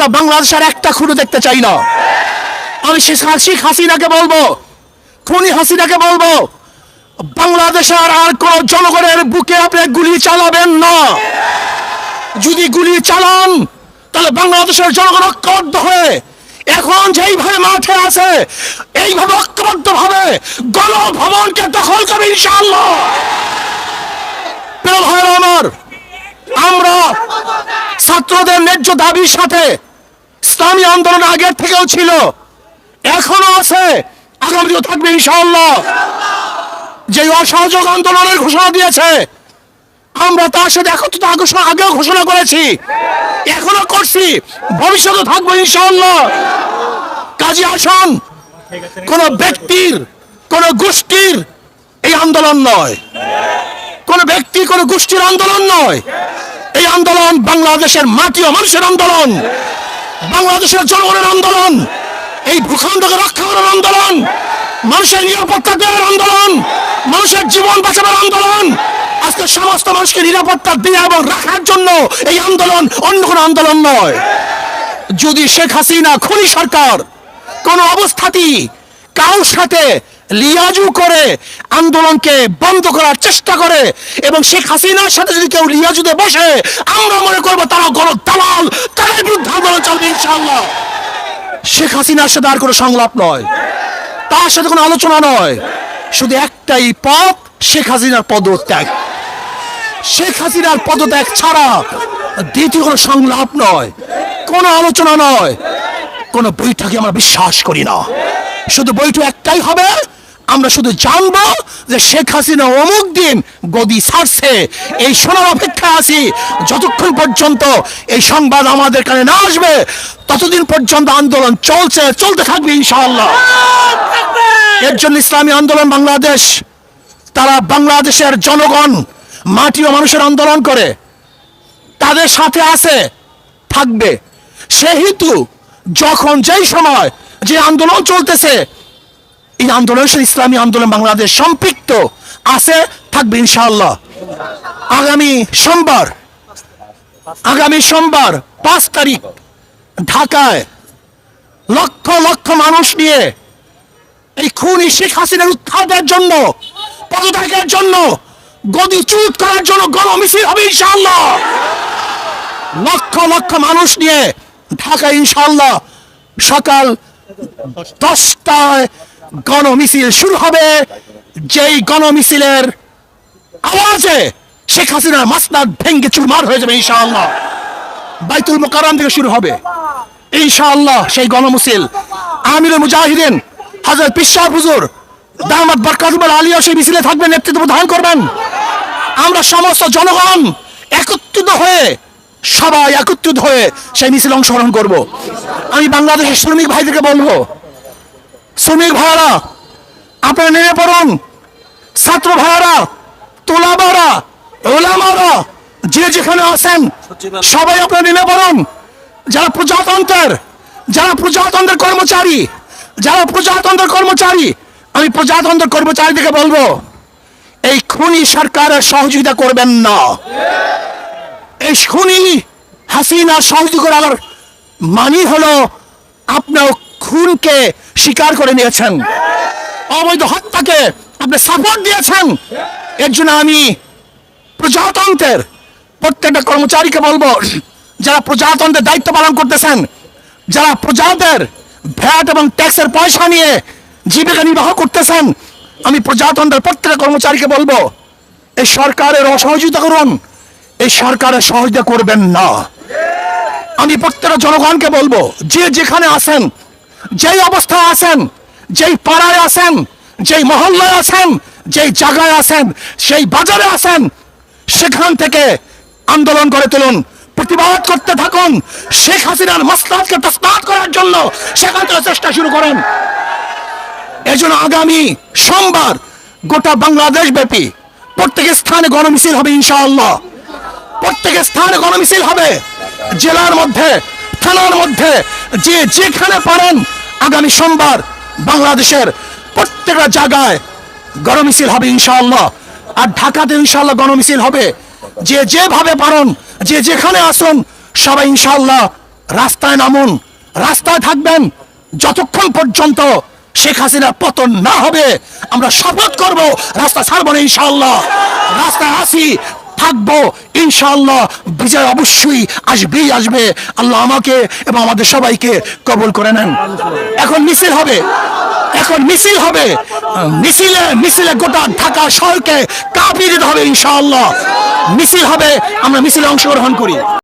আমরা বাংলাদেশের একটা খুঁড়ো দেখতে চাই না। আমি শেখ হাসিনাকে বলবো, খুনি হাসিনাকে বলবো, বাংলাদেশের আর কোন জনগণের বুকে আপনি গুলি চালাবেন না। যদি গুলি চালান তাহলে বাংলাদেশের জনগণ ঐক্যবদ্ধ হয়ে এখন যেইভাবে মাঠে আছে এইভাবে ঐক্যবদ্ধ ভাবে গণভবনকে দখল করবে ইনশাআল্লাহ। প্রিয় ভাইরা আমার, আমরা ছাত্রদের ন্যায্য দাবির সাথে ইসলামী আন্দোলন আগের থেকেও ছিল, এখনো আছে, আগামীও থাকবে ইনশাআল্লাহ। যে অসহযোগ আন্দোলনের ঘোষণা দিয়েছে আমরা তার সাথে একত্রিত আগেও ঘোষণা করেছি, এখনো করছি, ভবিষ্যতে থাকবো ইনশাআল্লাহ। কাজী আসন কোন ব্যক্তির কোন গোষ্ঠীর এই আন্দোলন নয়, কোন ব্যক্তি কোন গোষ্ঠীর আন্দোলন নয়। এই আন্দোলন বাংলাদেশের মাটি ও মানুষের আন্দোলন, বাংলাদেশের জনগণের আন্দোলন, এই ভূখণ্ডকে রক্ষা করার আন্দোলন, মানুষের নিরাপত্তা দেওয়ার আন্দোলন, মানুষের জীবন বাঁচানোর আন্দোলন। আজকে সমস্ত মানুষকে নিরাপত্তা দেওয়া এবং রাখার জন্য এই আন্দোলন, অন্য কোনো আন্দোলন নয়। যদি শেখ হাসিনা খুনি সরকার কোন অবস্থাতেই কারোর সাথে লিয়াজু করে আন্দোলনকে বন্ধ করার চেষ্টা করে এবং শেখ হাসিনার সাথে যদি কেউ লিয়াজুতে বসে, আমরা মনে করবো তারা গণ দালাল, তাদের বিরুদ্ধে আন্দোলন চলবে ইনশাআল্লাহ। শেখ হাসিনার সাথে আর কোনো সংলাপ নয়, তার সাথে কোনো আলোচনা নয়, শুধু একটাই পথ, শেখ হাসিনার পদত্যাগ। শেখ হাসিনার পদত্যাগ ছাড়া দ্বিতীয় কোনো সংলাপ নয়, কোনো আলোচনা নয়, কোনো বৈঠকে আমরা বিশ্বাস করি না। শুধু বৈঠক একটাই হবে, আমরা শুধু জানবো যে শেখ হাসিনা অমুক দিন গদি ছাড়ছে, এই শোনার অপেক্ষায় আছি। যতক্ষণ পর্যন্ত এই সংবাদ আমাদের কানে না আসবে ততদিন পর্যন্ত আন্দোলন চলতে থাকবে ইনশাআল্লাহ। এর জন্য ইসলামী আন্দোলন বাংলাদেশ, তারা বাংলাদেশের জনগণ, মাটি ও মানুষের আন্দোলন করে, তাদের সাথে আছে, থাকবে। সেহেতু যখন যেই সময় যে আন্দোলন চলতেছে, এই আন্দোলনের সাথে ইসলামী আন্দোলন বাংলাদেশ সম্পৃক্ত আছে, থাকবে ইনশাআল্লাহ। আগামী সোমবার 5 তারিখ ঢাকায় লক্ষ লক্ষ মানুষ নিয়ে এই খুনি শেখ হাসিনার উৎখাতের জন্য, পদত্যাগের জন্য, গদিচ্যুত করার জন্য গণমিছিল হবে ইনশাআল্লাহ। লক্ষ লক্ষ মানুষ নিয়ে ঢাকায় ইনশাআল্লাহ সকাল 10টায় গণমিছিল শুরু হবে। যেই গণমিছিলের আওয়াজে শেখ হাসিনার মাসনাদ ভেঙ্গে চুরমার হয়ে যাবে ইনশাআল্লাহ। বাইতুল মোকাররম থেকে শুরু হবে ইনশাআল্লাহ সেই গণমিছিল। আমিরুল মুজাহিদিন হযরত পীর সাহেব হুজুর দামাত বরকাতুল আলিয়া সেই মিছিলে থাকবেন, নেতৃত্ব প্রদান করবেন। আমরা সমস্ত জনগণ সবাই একত্রিত হয়ে সেই মিছিলে অংশগ্রহণ করব। আমি বাংলাদেশের শ্রমিক ভাইদেরকে বলবো, শ্রমিক ভাইয়ারা আপনারা নেমে পড়ুন, ছাত্র ভাইয়ারা, তোলাবারা, ওলামারা যে যেখানে আছেন সবাই আপনারা নেমে পড়ুন। যারা প্রজাতন্ত্রের কর্মচারী, আমি প্রজাতন্ত্রের কর্মচারীদেরকে বলবো, এই খুনি সরকারের সহযোগিতা করবেন না। এই খুনি হাসিনা সহযোগিতা করার মানে হলো আপনার খুনকে স্বীকার করে নিয়েছেন, অবৈধ হত্যাকে আপনি সাপোর্ট দিয়েছেন। এর জন্য আমি প্রজাতন্ত্রের প্রত্যেকটা কর্মচারীকে বলবো, যারা প্রজাতন্ত্রের দায়িত্ব পালন করতেছেন, যারা প্রজাদের ভ্যাট এবং ট্যাক্সের পয়সা নিয়ে জীবিকা নির্বাহ করতেছেন, আমি প্রজাতন্ত্রের প্রত্যেকটা কর্মচারীকে বলবো, এই সরকারের অসহযোগিতা করুন, এই সরকারের সহযোগিতা করবেন না। আমি প্রত্যেকটা জনগণকে বলবো, যে যেখানে আছেন, যেই অবস্থায় আছেন, যেই পাড়ায় আছেন, যেই মহল্লায় আছেন, যেই জায়গায় আছেন, সেই বাজারে আছেন, সেখান থেকে আন্দোলন করে তুলুন, প্রতিবাদ করতে থাকুন। শেখ হাসিনার মাসলাতকে তসনাত করার জন্য সেখান থেকে চেষ্টা শুরু করেন। এই জন্য আগামী সোমবার গোটা বাংলাদেশ ব্যাপী প্রত্যেক স্থানে গণমিছিল হবে ইনশাআল্লাহ। প্রত্যেক স্থানে গণমিছিল হবে, জেলার মধ্যে, থানার মধ্যে, যে যেখানে পারেন আগামী সোমবার বাংলাদেশের প্রত্যেকটা জায়গায় গণমিছিল হবে ইনশাআল্লাহ। আর ঢাকাতে ইনশাআল্লাহ গণমিছিল হবে। যে যেভাবে পারেন, যে যেখানে আসুন, সবাই ইনশাআল্লাহ রাস্তায় নামুন, রাস্তায় থাকবেন যতক্ষণ পর্যন্ত শেখ হাসিনার পতন না হবে। আমরা শপথ করব রাস্তা ছাড়বো না ইনশাআল্লাহ, রাস্তায় আসি থাকবো ইনশাআল্লাহ। বিজয় অবশ্যই আসবেই আসবে। আল্লাহ আমাকে এবং আমাদের সবাইকে কবুল করে নেন। এখন মিছিল হবে, এখন মিছিল হবে, মিছিলে গোটা ঢাকা শহরকে কাঁপিয়ে দিতে হবে ইনশাআল্লাহ। মিছিল হবে, আমরা মিছিলে অংশগ্রহণ করি।